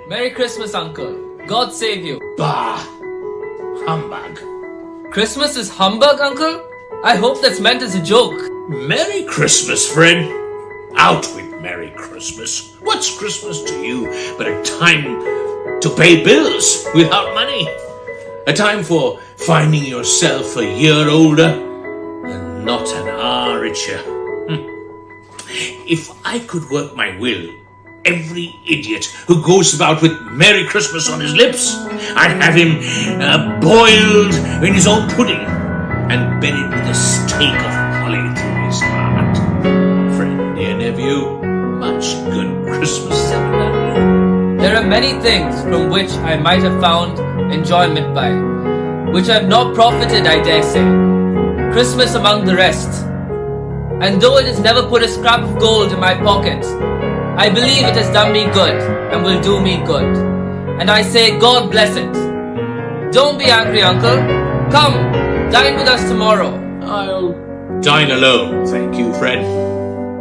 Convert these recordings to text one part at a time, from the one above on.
Merry Christmas, Uncle. God save you. Bah! Humbug. Christmas is humbug, Uncle? I hope that's meant as a joke. Merry Christmas, Fred. Out with Merry Christmas. What's Christmas to you but a time to pay bills without money? A time for finding yourself a year older and not an hour richer. If I could work my will, every idiot who goes about with Merry Christmas on his lips, I'd have him boiled in his own pudding and buried with a stake of holly through his heart. Friend, dear nephew, much good Christmas have done you. There are many things from which I might have found enjoyment by, which I have not profited, I dare say. Christmas among the rest. And though it has never put a scrap of gold in my pocket, I believe it has done me good and will do me good. And I say, God bless it. Don't be angry, Uncle. Come, dine with us tomorrow. I'll dine alone, thank you, Fred.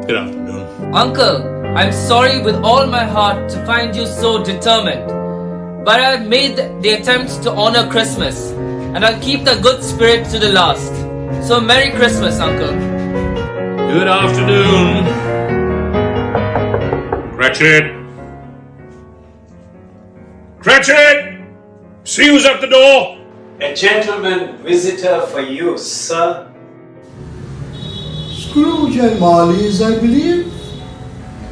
Good afternoon. Uncle, I'm sorry with all my heart to find you so determined. But I've made the attempt to honor Christmas, and I'll keep the good spirit to the last. So Merry Christmas, Uncle. Good afternoon. Cratchit! Cratchit! See who's at the door! A gentleman visitor for you, sir. Scrooge and Marley's, I believe.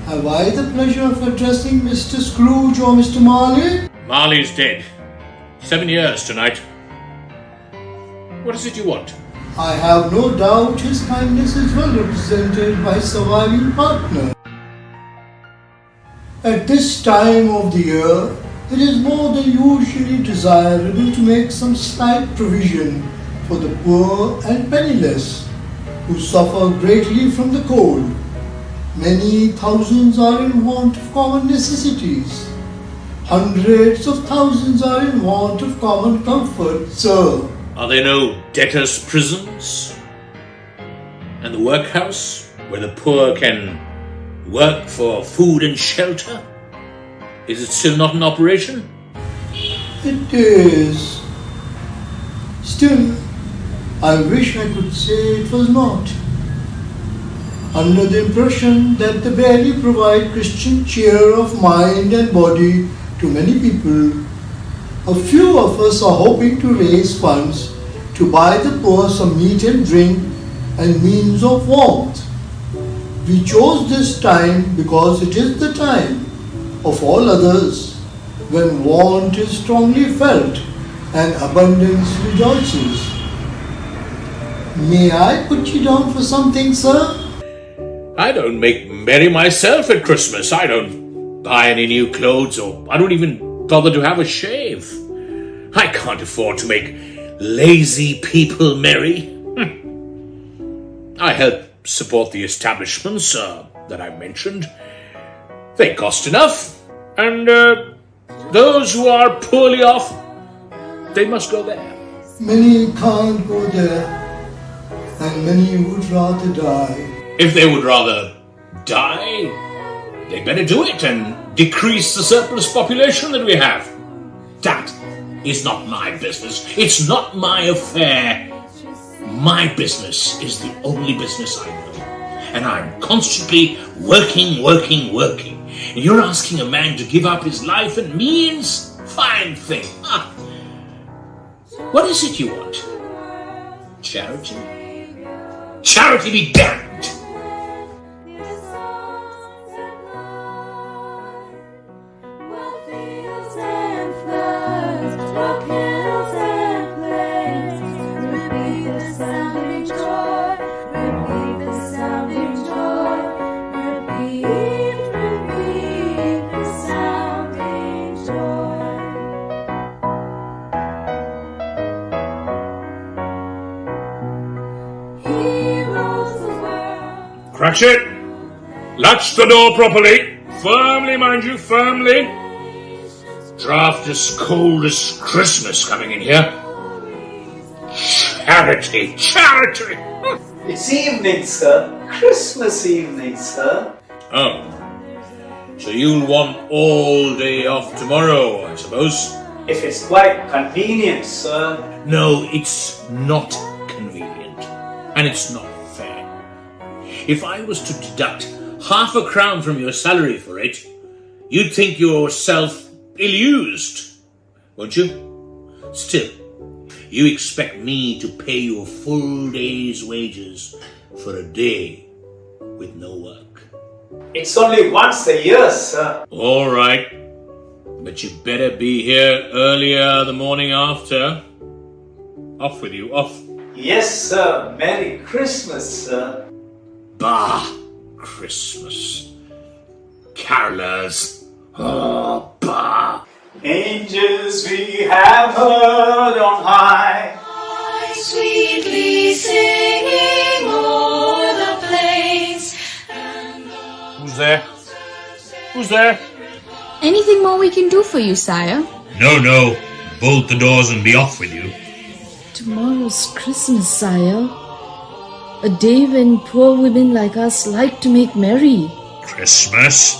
Have I the pleasure of addressing Mr. Scrooge or Mr. Marley? Marley's dead. 7 years tonight. What is it you want? I have no doubt his kindness is well represented by surviving partner. At this time of the year, it is more than usually desirable to make some slight provision for the poor and penniless, who suffer greatly from the cold. Many thousands are in want of common necessities. Hundreds of thousands are in want of common comfort, sir. Are there no debtors' prisons? And the workhouse, where the poor can work for food and shelter? Is it still not in operation? It is. Still, I wish I could say it was not. Under the impression that they barely provide Christian cheer of mind and body to many people, a few of us are hoping to raise funds to buy the poor some meat and drink and means of warmth. We chose this time because it is the time of all others when want is strongly felt and abundance rejoices. May I put you down for something, sir? I don't make merry myself at Christmas. I don't buy any new clothes, or I don't even bother to have a shave. I can't afford to make lazy people merry. I help support the establishments that I mentioned. They cost enough, and those who are poorly off, they must go there. Many can't go there, and many would rather die. If they would rather die, they better do it and decrease the surplus population that we have. That is not my business. It's not my affair. My business is the only business I know. And I'm constantly working. And you're asking a man to give up his life and means? Fine thing. What is it you want? Charity? Charity be damned! Cratchit, latch the door properly. Firmly, mind you, firmly. Draft as cold as Christmas coming in here. Charity. It's evening, sir. Christmas evening, sir. Oh. So you'll want all day off tomorrow, I suppose? If it's quite convenient, sir. No, it's not convenient. And it's not fair. If I was to deduct half a crown from your salary for it, you'd think yourself ill-used, won't you? Still, you expect me to pay you a full day's wages for a day with no work. It's only once a year, sir. All right, but you better be here earlier the morning after. Off with you, off. Yes, sir. Merry Christmas, sir. Bah, Christmas. Carolers. Oh, bah. Angels we have heard on high, sweetly singing o'er the plains. Who's there? Who's there? Anything more we can do for you, sire? No. Bolt the doors and be off with you. Tomorrow's Christmas, sire. A day when poor women like us like to make merry. Christmas?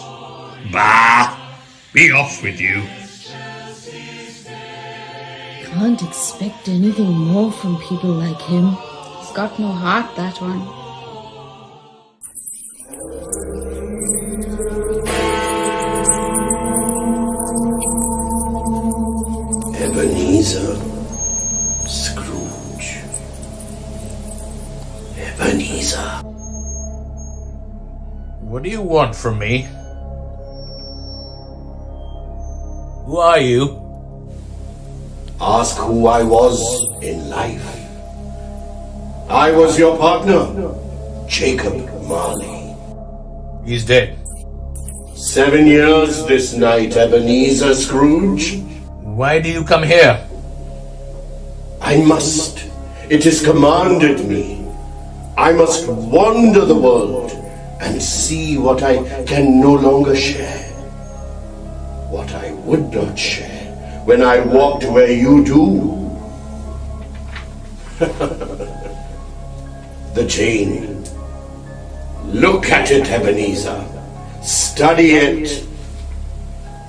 Bah! Be off with you. Can't expect anything more from people like him. He's got no heart, that one. Ebenezer Scrooge. Ebenezer. What do you want from me? Who are you? Ask who I was in life. I was your partner, Jacob Marley. He's dead. 7 years this night, Ebenezer Scrooge. Why do you come here? I must. It is commanded me. I must wander the world and see what I can no longer share. What I would not share when I walked where you do. The chain. Look at it, Ebenezer. Study it.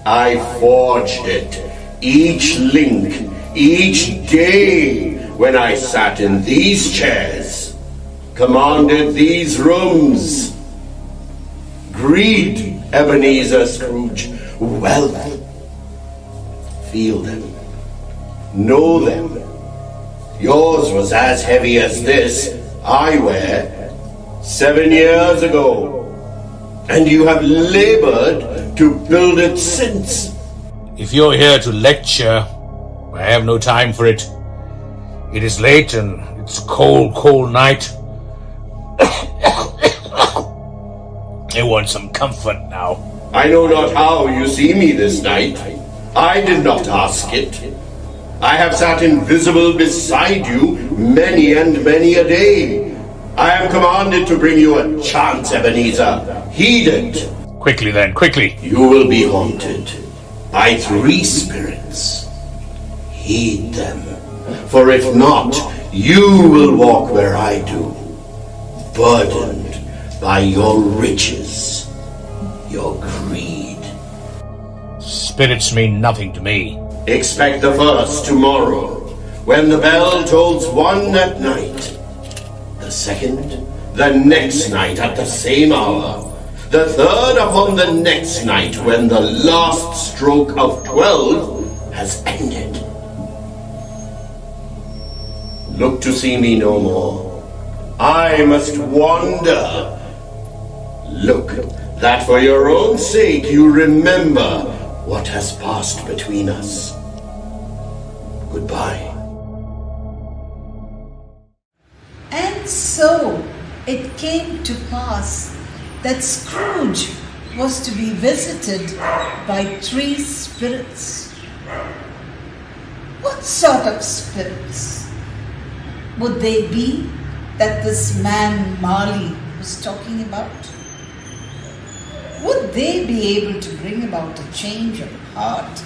I forged it. Each link, each day, when I sat in these chairs, commanded these rooms. Greed, Ebenezer Scrooge. Wealth. Feel them. Know them. Yours was as heavy as this I wear 7 years ago. And you have labored to build it since. If you're here to lecture, I have no time for it. It is late and it's a cold, cold night. I want some comfort now. I know not how you see me this night. I did not ask it. I have sat invisible beside you many and many a day. I am commanded to bring you a chance, Ebenezer. Heed it. Quickly then, quickly. You will be haunted by 3 spirits. Heed them, for if not, you will walk where I do, burdened by your riches, your greed. Spirits mean nothing to me. Expect the first tomorrow, when the bell tolls 1 at night. The second, the next night at the same hour. The third upon the next night, when the last stroke of 12 has ended. Look to see me no more. I must wander. Look, that for your own sake you remember what has passed between us. Goodbye. And so it came to pass that Scrooge was to be visited by 3 spirits. What sort of spirits would they be that this man Marley was talking about? Would they be able to bring about a change of heart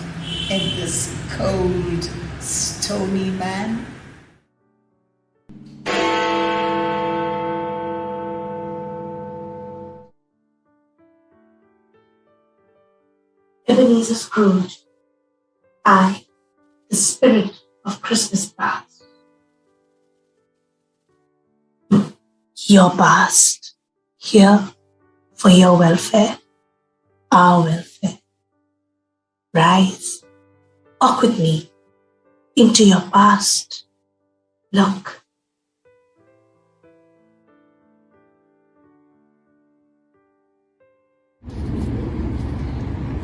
in this cold, stony man? Ebenezer Scrooge, I, the spirit of Christmas past. Your past, here for your welfare, our welfare. Rise, walk with me into your past. Look.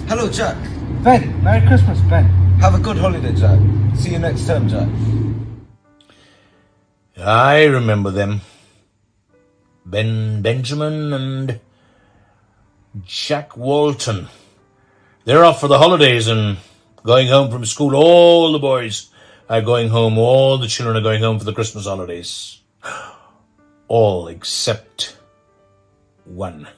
Hello, Jack. Ben, Merry Christmas, Ben. Have a good holiday, Jack. See you next term, Jack. I remember them. Benjamin and Jack Walton. They're off for the holidays and going home from school. All the boys are going home. All the children are going home for the Christmas holidays. All except one.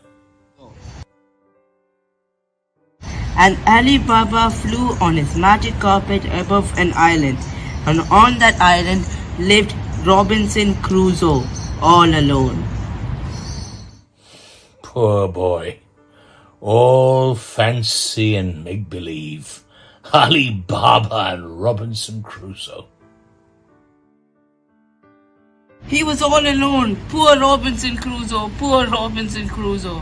And Ali Baba flew on his magic carpet above an island, and on that island lived Robinson Crusoe, all alone. Poor boy. All fancy and make-believe. Ali Baba and Robinson Crusoe. He was all alone. Poor Robinson Crusoe, poor Robinson Crusoe.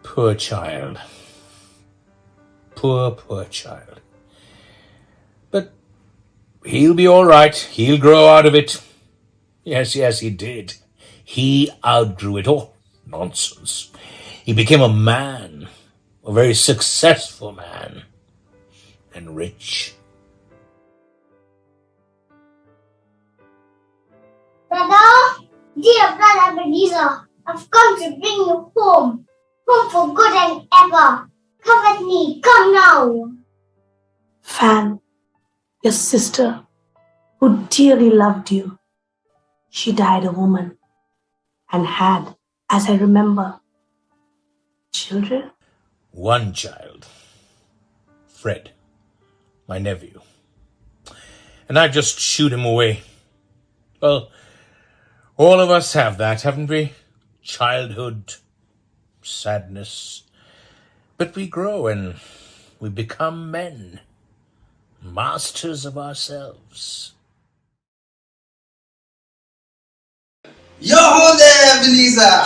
Poor child. Poor child. But he'll be all right. He'll grow out of it. Yes, he did. He outgrew it all. Nonsense. He became a man, a very successful man, and rich. Brother, dear brother Ebenezer, I've come to bring you home for good and ever. Come with me, come now. Fan, your sister, who dearly loved you, she died a woman and had, as I remember, children? One child. Fred, my nephew. And I just shoot him away. Well, all of us have that, haven't we? Childhood, sadness. But we grow and we become men, masters of ourselves. Yo there, Ebenezer!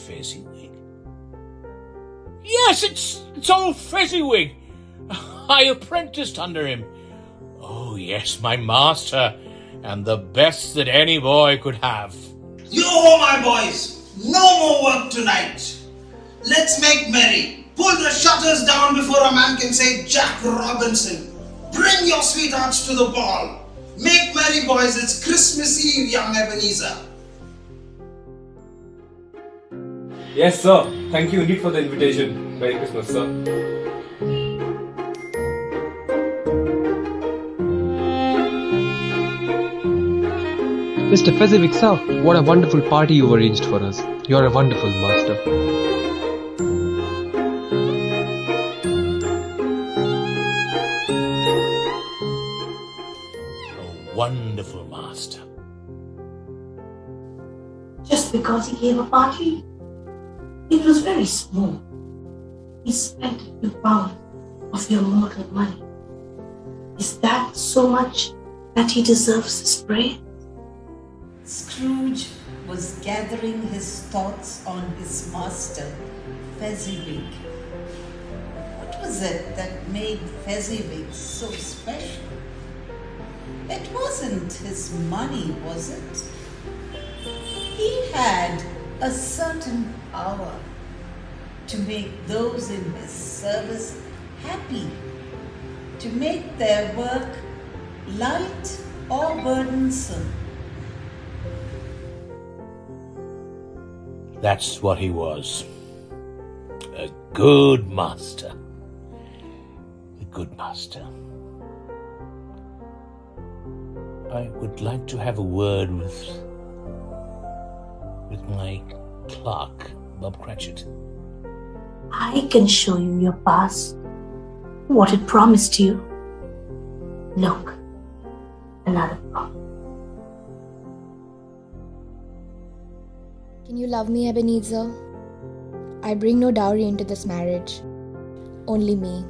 Fezziwig. Yes, it's old Fezziwig. I apprenticed under him. Oh, yes, my master, and the best that any boy could have. Yo, my boys, no more work tonight. Let's make merry. Pull the shutters down before a man can say Jack Robinson. Bring your sweethearts to the ball. Make merry, boys. It's Christmas Eve, young Ebenezer. Yes, sir. Thank you indeed for the invitation. Merry Christmas, sir. Mr. Fezziwig, sir, what a wonderful party you arranged for us. You are a wonderful master. Wonderful master. Just because he gave a party? It was very small. He spent a few pounds of your mortal money. Is that so much that he deserves this praise? Scrooge was gathering his thoughts on his master, Fezziwig. What was it that made Fezziwig so special? It wasn't his money, was it? He had a certain power to make those in his service happy, to make their work light or burdensome. That's what he was. A good master. A good master. I would like to have a word with my clerk, Bob Cratchit. I can show you your past, what it promised you. Look, another problem. Can you love me, Ebenezer? I bring no dowry into this marriage. Only me.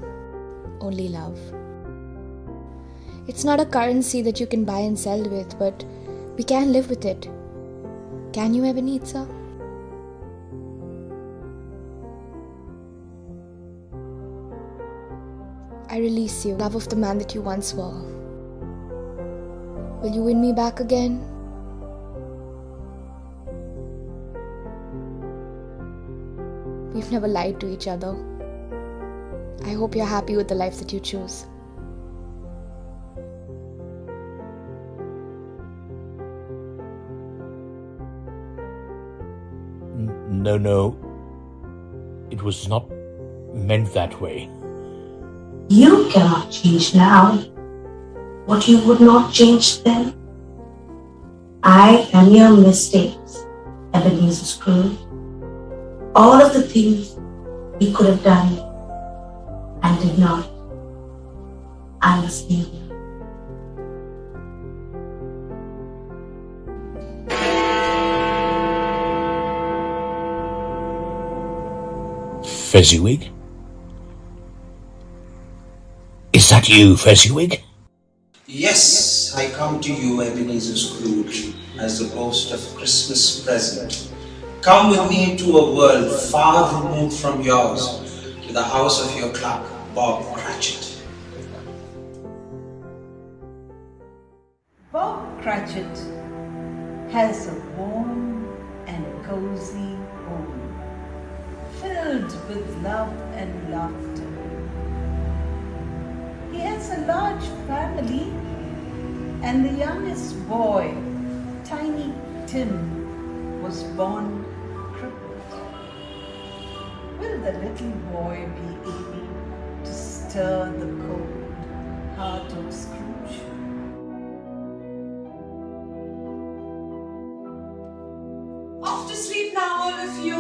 Only love. It's not a currency that you can buy and sell with, but we can live with it. Can you, Ebenezer? I release you, love of the man that you once were. Will you win me back again? We've never lied to each other. I hope you're happy with the life that you choose. No. It was not meant that way. You cannot change now what you would not change then. I am your mistakes, Ebenezer Scrooge. All of the things you could have done and did not. I must leave you. Fezziwig? Is that you, Fezziwig? Yes, I come to you, Ebenezer Scrooge, as the ghost of Christmas present. Come with me to a world far removed from yours, to the house of your clerk, Bob Cratchit. Bob Cratchit has a warm and cozy home, filled with love and laughter. He has a large family, and the youngest boy, Tiny Tim, was born crippled. Will the little boy be able to stir the cold heart of Scrooge? Off to sleep now, all of you.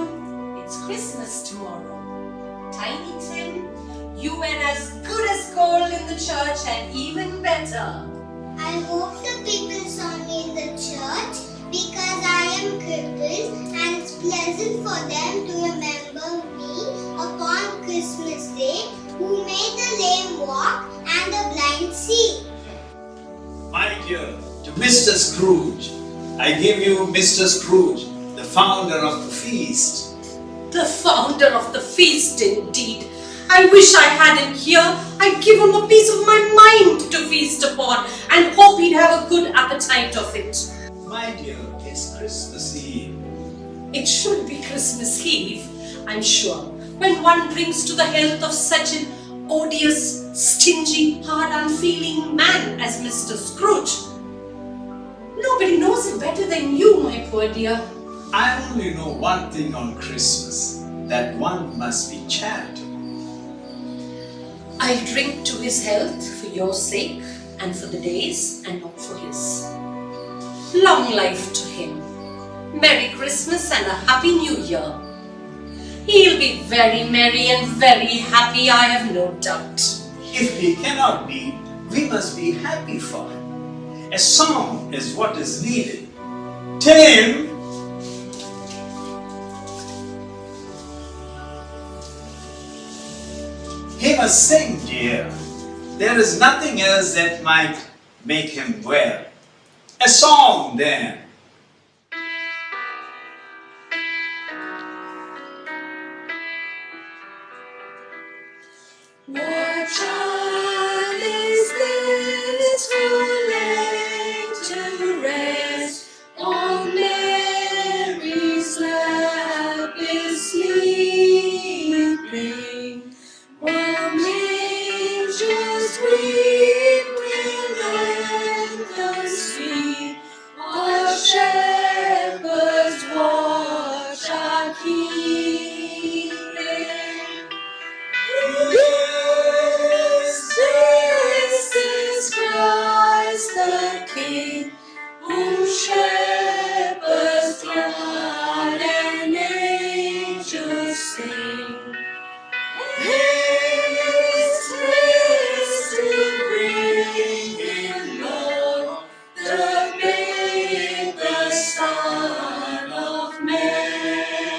It's Christmas tomorrow. Tiny Tim, you were as good as gold in the church and even better. I hope the people saw me in the church because I am crippled and it's pleasant for them to remember me upon Christmas Day, who made the lame walk and the blind see. My dear, to Mr. Scrooge, I give you Mr. Scrooge, the founder of the feast. The founder of the feast, indeed. I wish I had him here. I'd give him a piece of my mind to feast upon and hope he'd have a good appetite of it. My dear, it's Christmas Eve. It should be Christmas Eve, I'm sure, when one drinks to the health of such an odious, stingy, hard, unfeeling man as Mr. Scrooge. Nobody knows him better than you, my poor dear. I only know one thing on Christmas, that one must be charitable. I drink to his health for your sake and for the days and not for his. Long life to him. Merry Christmas and a Happy New Year. He'll be very merry and very happy, I have no doubt. If he cannot be, we must be happy for him. A song is what is needed. Tim! He must sing, dear. There is nothing else that might make him well. A song, then. What child is this who laid to rest on Mary's lap is sleeping? While angels weep within the street, our shepherds watch our keeping. This is Christ the King, whom shepherds laud and angels sing. Haste, haste to bring in Lord, the babe, the Son of Mary.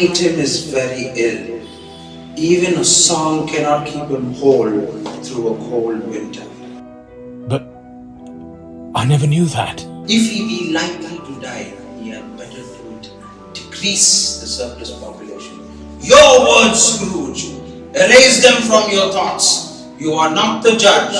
Tiny Tim is very ill. Even a song cannot keep him whole through a cold winter. But I never knew that. If he be likely to die, he had better do it and decrease the surplus population. Your words, Scrooge. Erase them from your thoughts. You are not the judge.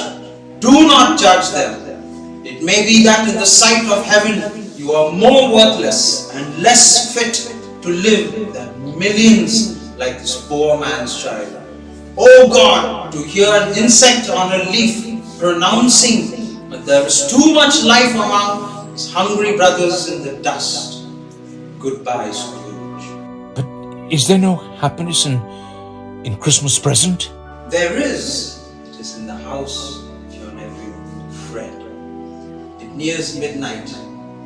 Do not judge them. It may be that in the sight of heaven you are more worthless and less fit to live than millions like this poor man's child. Oh God, to hear an insect on a leaf pronouncing that there is too much life among his hungry brothers in the dust. Goodbye, Scrooge. But is there no happiness in Christmas present? There is. It is in the house of your nephew, Fred. It nears midnight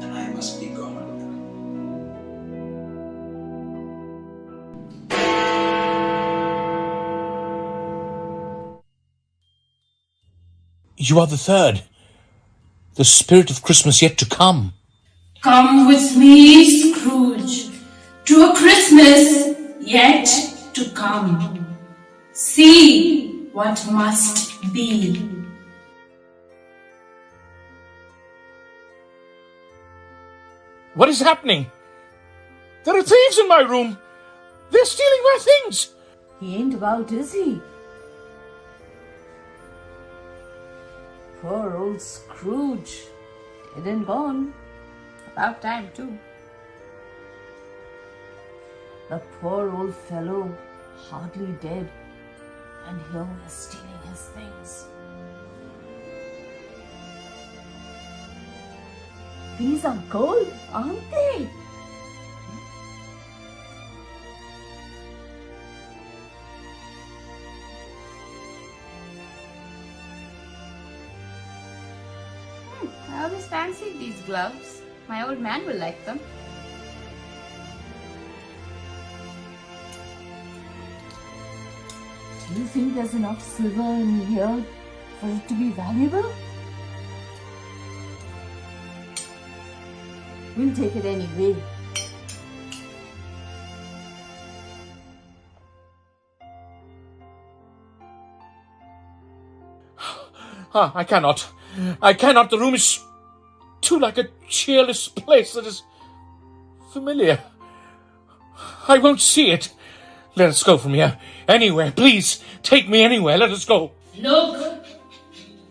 and I must be gone. You are the third. The spirit of Christmas yet to come. Come with me, Scrooge, to a Christmas yet to come. See what must be. What is happening? There are thieves in my room. They're stealing my things. He ain't about, is he? Poor old Scrooge. Dead and gone. About time, too. The poor old fellow, hardly dead, and here we're stealing his things. These are gold, aren't they? I always fancied these gloves. My old man will like them. Do you think there's enough silver in here for it to be valuable? We'll take it anyway. I cannot. I cannot. The room is too like a cheerless place that is familiar. I won't see it. Let us go from here. Anywhere. Please, take me anywhere. Let us go. Look,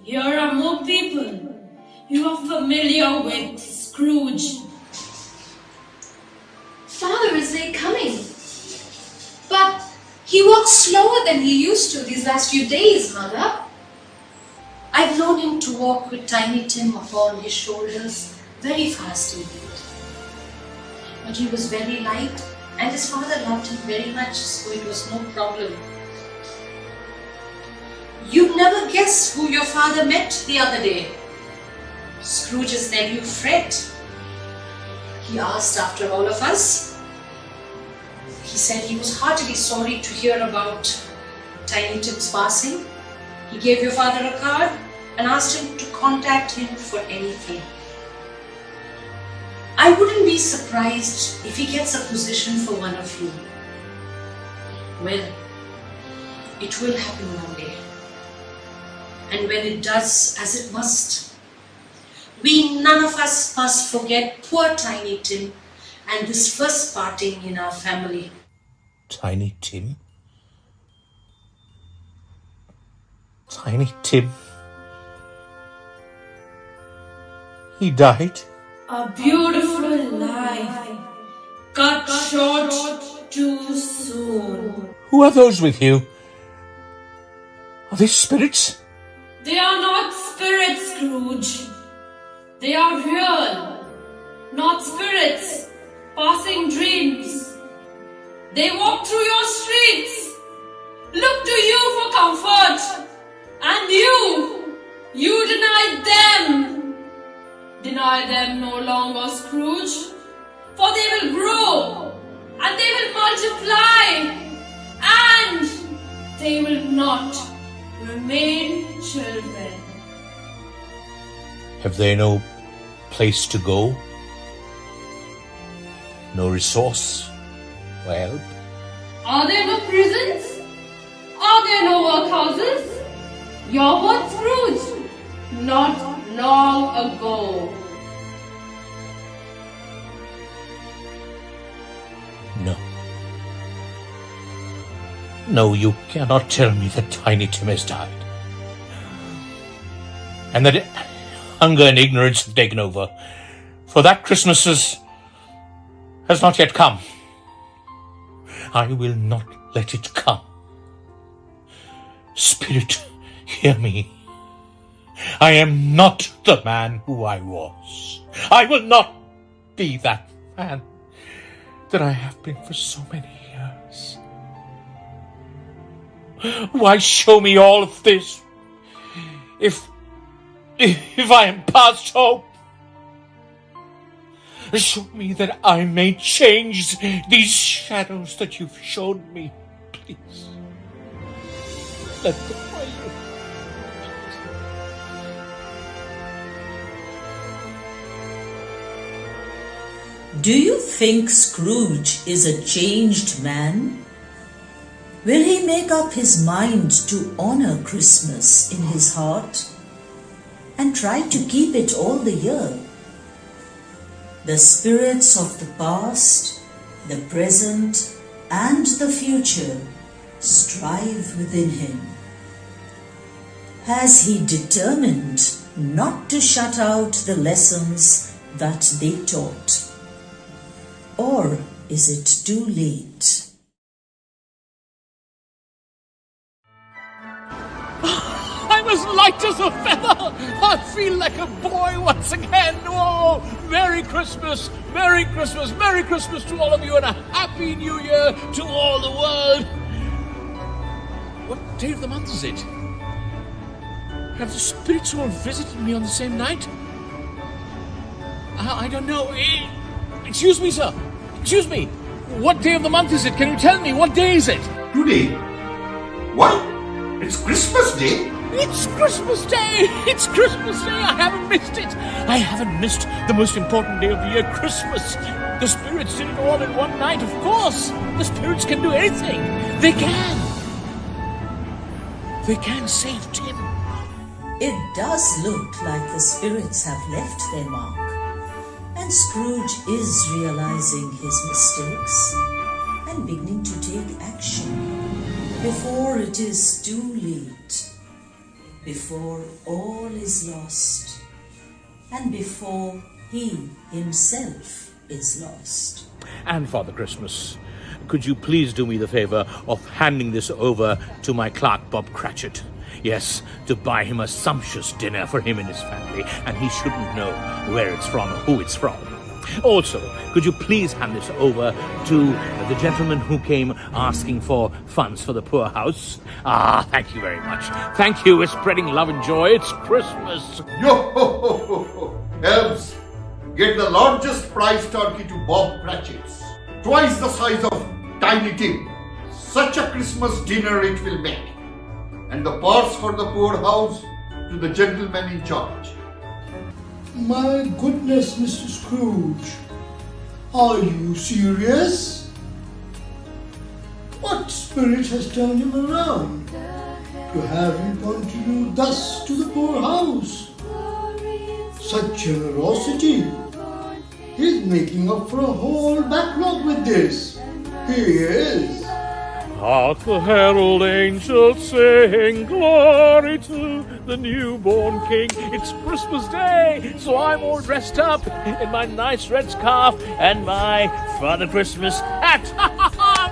here are more people you are familiar with, Scrooge. Father, is they coming? But he walks slower than he used to these last few days, Mother. I've known him to walk with Tiny Tim upon his shoulders very fast indeed. But he was very light and his father loved him very much, so it was no problem. You'd never guess who your father met the other day. Scrooge's nephew Fred. He asked after all of us. He said he was heartily sorry to hear about Tiny Tim's passing. He gave your father a card and asked him to contact him for anything. I wouldn't be surprised if he gets a position for one of you. Well, it will happen one day. And when it does, as it must, we none of us must forget poor Tiny Tim and this first parting in our family. Tiny Tim? Tiny Tim? He died? A beautiful life cut short too soon. Who are those with you? Are they spirits? They are not spirits, Scrooge. They are real, not spirits, passing dreams. They walk through your streets, look to you for comfort, and you deny them. Deny them no longer, Scrooge, for they will grow, and they will multiply, and they will not remain children. Have they no place to go? No resource or help? Are there no prisons? Are there no workhouses? Your word, Scrooge, not long ago. No. No, you cannot tell me that Tiny Tim has died. And that hunger and ignorance have taken over. For that Christmas has not yet come. I will not let it come. Spirit, hear me. I am not the man who I was. I will not be that man that I have been for so many years. Why show me all of this if I am past hope? Show me that I may change these shadows that you've shown me, please. Let them pray you. Do you think Scrooge is a changed man? Will he make up his mind to honor Christmas in his heart and try to keep it all the year? The spirits of the past, the present, and the future strive within him. Has he determined not to shut out the lessons that they taught? Or is it too late? I'm as light as a feather. I feel like a boy once again. Oh, Merry Christmas, Merry Christmas, Merry Christmas to all of you, and a Happy New Year to all the world. What day of the month is it? Have the spirits all visited me on the same night? I don't know. Excuse me, sir. Excuse me. What day of the month is it? Can you tell me? What day is it? Today? What? It's Christmas Day? It's Christmas Day! It's Christmas Day! I haven't missed it! I haven't missed the most important day of the year, Christmas! The spirits did it all in one night, of course! The spirits can do anything! They can! They can save Tim! It does look like the spirits have left their mark, and Scrooge is realizing his mistakes and beginning to take action before it is too late. Before all is lost, and before he himself is lost. And Father Christmas, could you please do me the favor of handing this over to my clerk, Bob Cratchit? Yes, to buy him a sumptuous dinner for him and his family, and he shouldn't know where it's from or who it's from. Also, could you please hand this over to the gentleman who came asking for funds for the poor house? Thank you very much. Thank you. We're spreading love and joy. It's Christmas. Yo ho ho ho ho! Elves, get the largest prize turkey to Bob Cratchit's. Twice the size of Tiny Tim. Such a Christmas dinner it will make. And the purse for the poor house to the gentleman in charge. My goodness, Mr. Scrooge. Are you serious? What spirit has turned him around to have him contribute thus to the poor house? Such generosity. He's making up for a whole backlog with this. He is. Hark the herald angels sing, glory to the newborn king. It's Christmas Day, so I'm all dressed up in my nice red scarf and my Father Christmas hat.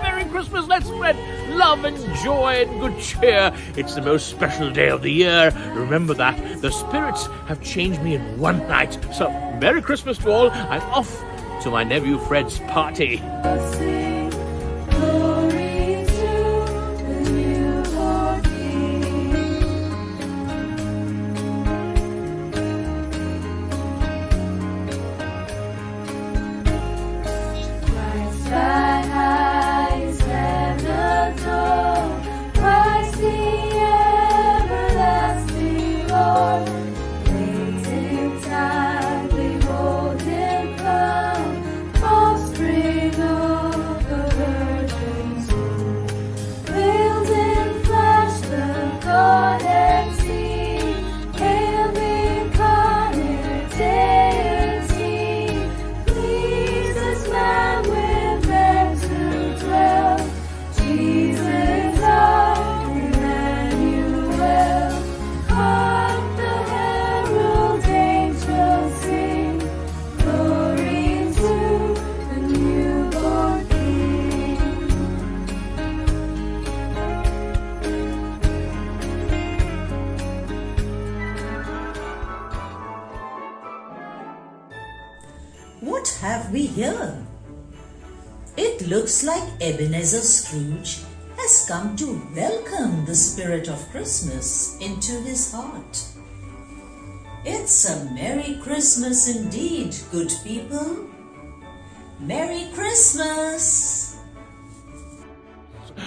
Merry Christmas, let's spread love and joy and good cheer. It's the most special day of the year. Remember that. The spirits have changed me in one night. So, Merry Christmas to all. I'm off to my nephew Fred's party. Time, behold him come, offspring of What have we here? It looks like Ebenezer Scrooge has come to welcome the spirit of Christmas into his heart. It's a Merry Christmas indeed, good people. Merry Christmas!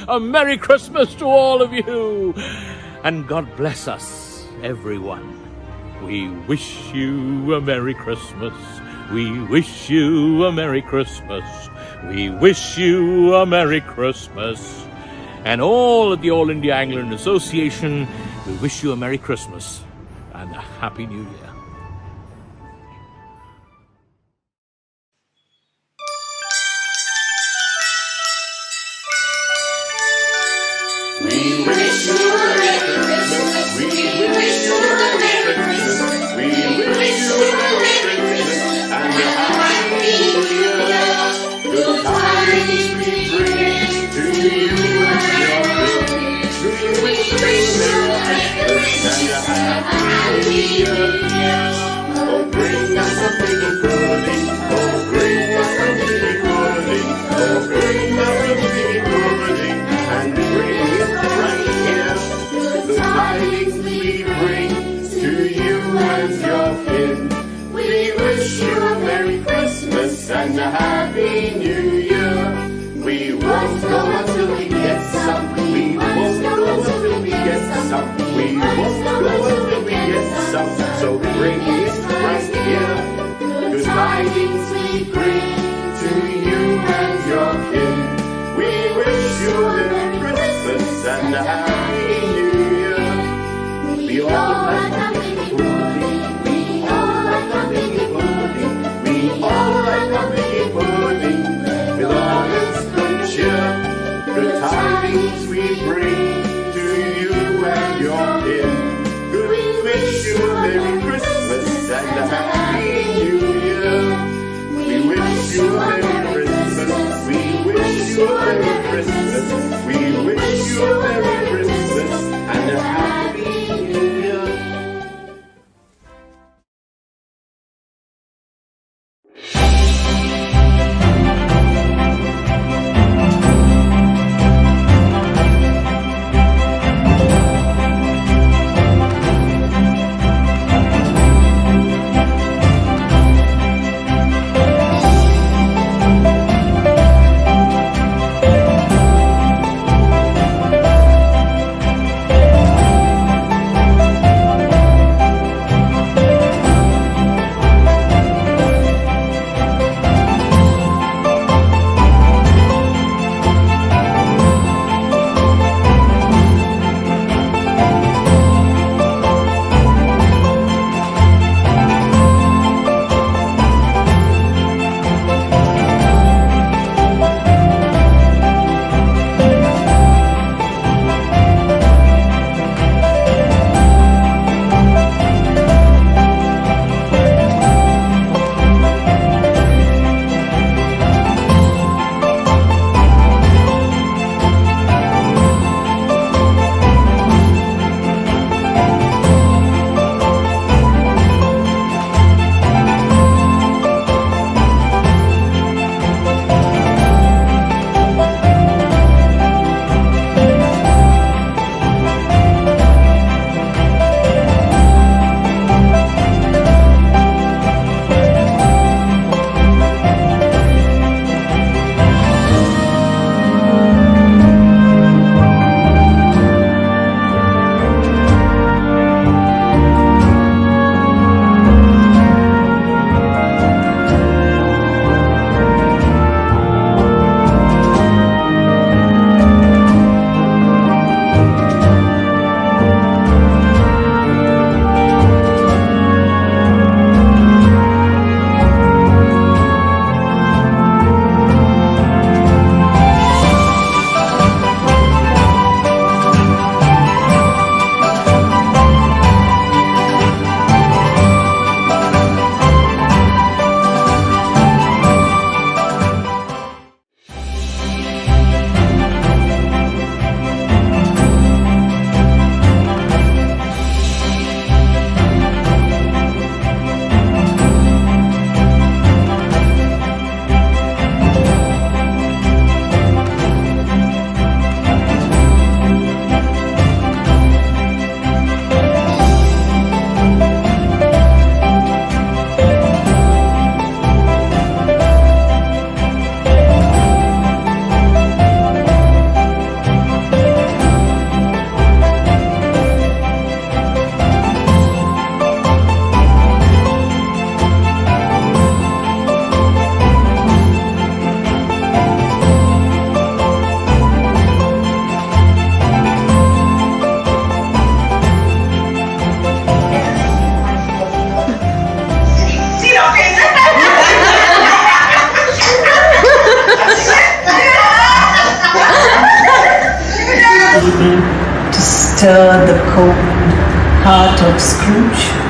A Merry Christmas to all of you! And God bless us, everyone. We wish you a Merry Christmas. We wish you a Merry Christmas. We wish you a Merry Christmas. And all of the All-India Anglo-Indian Association, we wish you a Merry Christmas and a Happy New Year. We wish you a Merry Christmas. We wish you a Merry Christmas. We wish you a Merry Christmas and a Happy New Year. Good tidings we bring to you and your kids. We wish you a Merry Christmas and a Happy New Year. Oh, bring us a piggy pudding. Oh, bring us a piggy pudding. Oh, bring us a piggy pudding and bring it right here. The tidings we bring to you and your kin. We wish you a Merry Christmas and a Happy New Year. We won't go until we get some. We won't go until we get some. We won't go until we get some. So bring it right here. The tidings we bring to you and your kin. We wish you a Merry Christmas and a Happy New Year. We all like a piggy pudding. We all like a piggy pudding. We all like a piggy pudding. With all its good cheer. Good tidings we bring to you and your kin. We wish you a Merry Christmas and a Happy New Year. We wish you a Merry Christmas. We wish you a Merry Christmas. We wish you a Merry Christmas and a Happy New Year. the cold heart of Scrooge.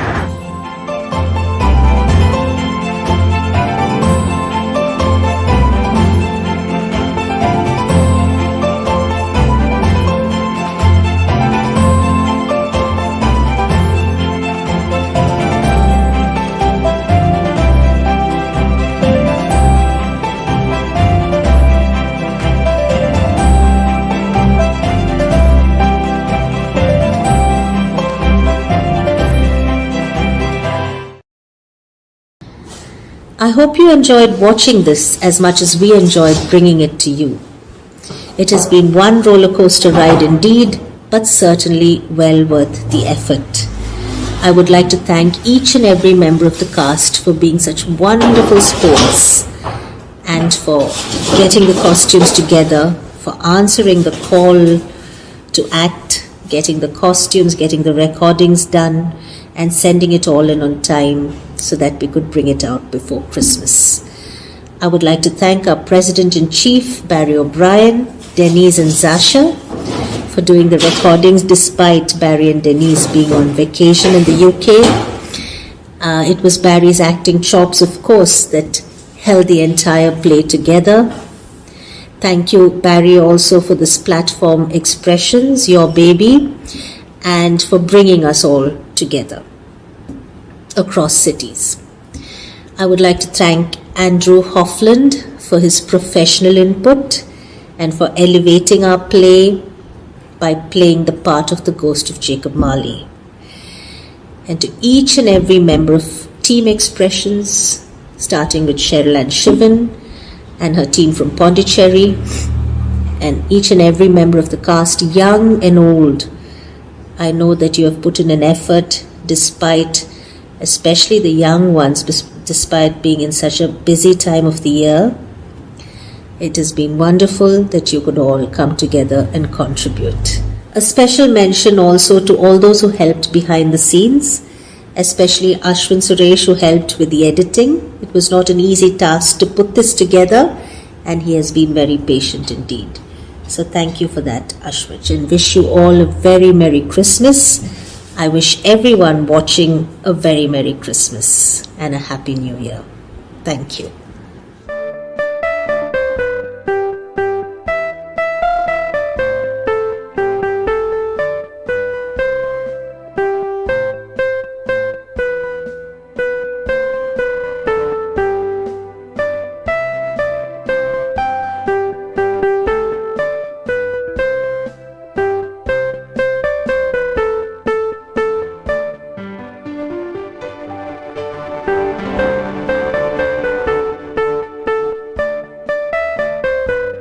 I hope you enjoyed watching this as much as we enjoyed bringing it to you. It has been one roller coaster ride indeed, but certainly well worth the effort. I would like to thank each and every member of the cast for being such wonderful sports and for getting the costumes together, for answering the call to act, getting the costumes, getting the recordings done, and sending it all in on time so that we could bring it out before Christmas. I would like to thank our President-in-Chief, Barry O'Brien, Denise and Zasha, for doing the recordings despite Barry and Denise being on vacation in the UK. It was Barry's acting chops, of course, that held the entire play together. Thank you, Barry, also for this platform, Expressions, Your Baby, and for bringing us all together across cities. I would like to thank Andrew Hoffland for his professional input and for elevating our play by playing the part of the ghost of Jacob Marley. And to each and every member of Team Expressions, starting with Cheryl Ann Shivan and her team from Pondicherry, and each and every member of the cast, young and old, I know that you have put in an effort despite, especially the young ones, despite being in such a busy time of the year. It has been wonderful that you could all come together and contribute. A special mention also to all those who helped behind the scenes, especially Ashwin Suresh, who helped with the editing. It was not an easy task to put this together, and he has been very patient indeed. So thank you for that, Ashwin, and wish you all a very Merry Christmas. I wish everyone watching a very Merry Christmas and a Happy New Year. Thank you.